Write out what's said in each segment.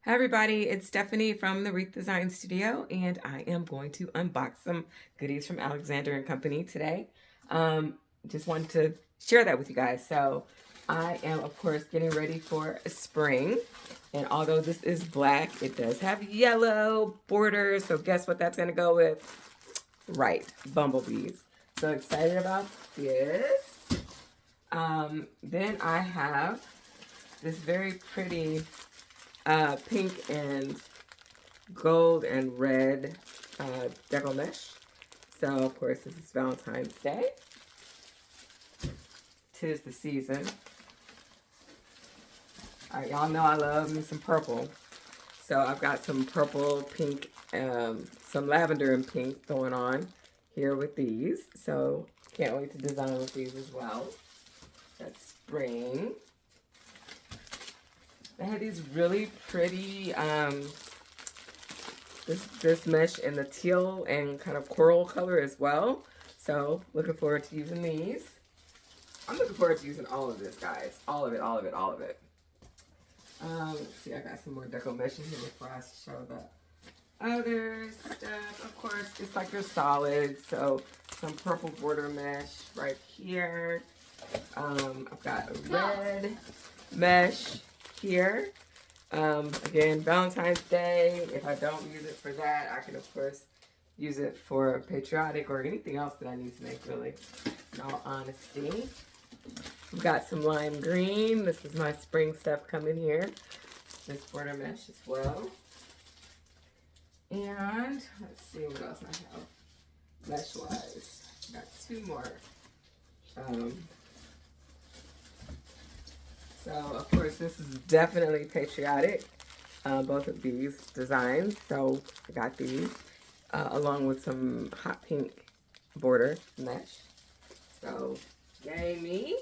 Hi everybody, it's Stephanie from the Wreath Design Studio, and I am going to unbox some goodies from Alexander and Company today. Just wanted to share that with you guys. So I am, of course, getting ready for spring, and although this is black, it does have yellow borders. So guess what that's going to go with? Right, bumblebees. So excited about this. Then I have this very pretty pink and gold and red deco mesh. So, of course, this is Valentine's Day. 'Tis the season. All right, y'all know I love me some purple. So I've got some purple, pink, some lavender and pink going on here with these. So can't wait to design with these as well. That's spring. I had these really pretty this mesh in the teal and kind of coral color as well. So looking forward to using these. I'm looking forward to using all of this, guys. All of it, all of it, all of it. Let's see, I got some more deco mesh in here before I show the other stuff. Of course, it's like your solids. So some purple border mesh right here. I've got a red mesh here. Again, Valentine's Day. If I don't use it for that, I can, of course, use it for patriotic or anything else that I need to make, really, in all honesty. We've got some lime green. This is my spring stuff coming here. This border mesh as well. And let's see what else I have mesh-wise. Got two more. So, of course, this is definitely patriotic, both of these designs. So, I got these along with some hot pink border mesh. So, yay me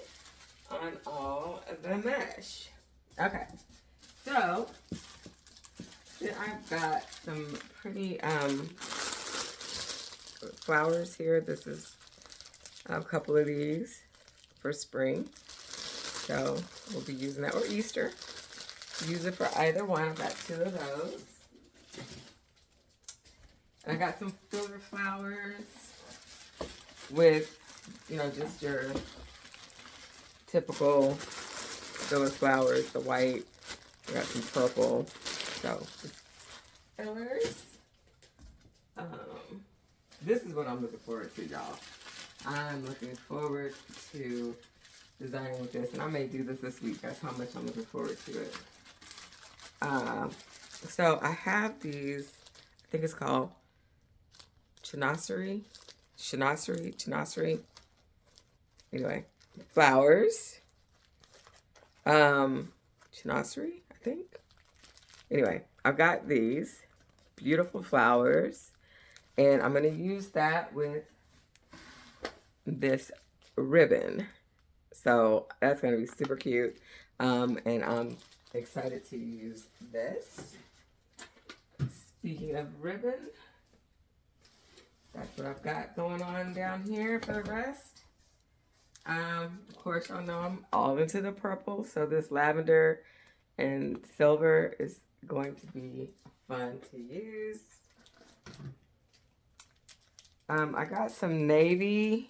on all of the mesh. Okay, so then I've got some pretty flowers here. This is a couple of these for spring. So we'll be using that, or Easter. Use it for either one. I've got two of those. And I got some filler flowers with, just your typical filler flowers, the white. I got some purple. So, fillers. This is what I'm looking forward to, y'all. I'm looking forward to designing with this, and I may do this week. That's how much I'm looking forward to it. So I have these, I think it's called Chinoiserie. Anyway, flowers. Chinoiserie, I think. Anyway, I've got these beautiful flowers, and I'm going to use that with this ribbon. So that's going to be super cute. And I'm excited to use this. Speaking of ribbon, that's what I've got going on down here for the rest. Of course, y'all know I'm all into the purple. So this lavender and silver is going to be fun to use. I got some navy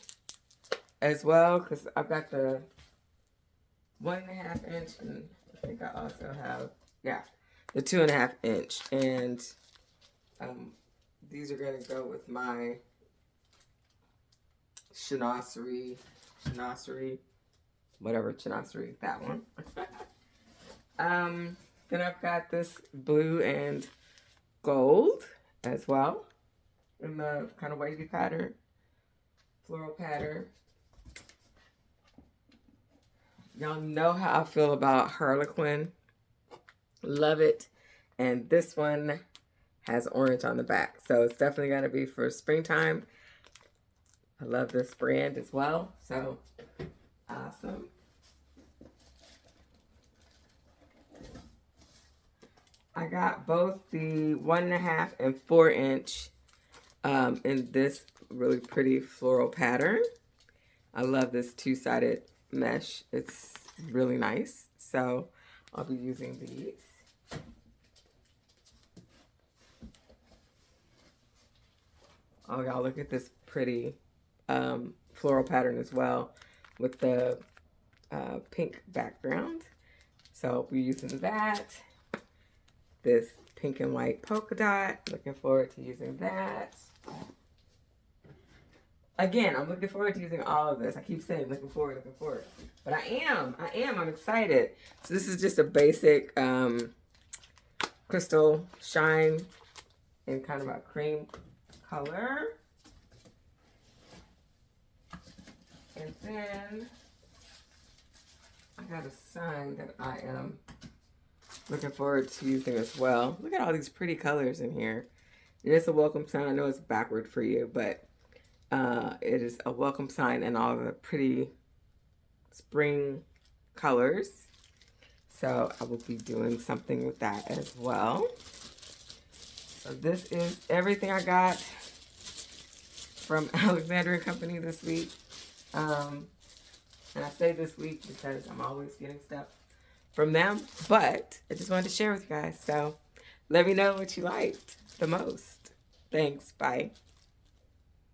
as well, because I've got the 1.5 inch, and I think I also have, the 2.5 inch. And these are going to go with my Chinoiserie, whatever, Chinoiserie, that one. Then I've got this blue and gold as well, in the kind of wavy pattern, floral pattern. Y'all know how I feel about Harlequin. Love it. And this one has orange on the back. So it's definitely going to be for springtime. I love this brand as well. So awesome. I got both the 1.5 and 4 inch in this really pretty floral pattern. I love this two-sided mesh. It's really nice. So I'll be using these. Oh, y'all, look at this pretty floral pattern as well with the pink background. So we're using that. This pink and white polka dot. Looking forward to using that. Again, I'm looking forward to using all of this. I keep saying looking forward. But I'm excited. So this is just a basic crystal shine in kind of a cream color. And then I got a sign that I am looking forward to using as well. Look at all these pretty colors in here. And it's a welcome sign. I know it's backward for you, but it is a welcome sign and all the pretty spring colors. So I will be doing something with that as well. So this is everything I got from Alexandria Company this week. And I say this week because I'm always getting stuff from them. But I just wanted to share with you guys. So let me know what you liked the most. Thanks. Bye.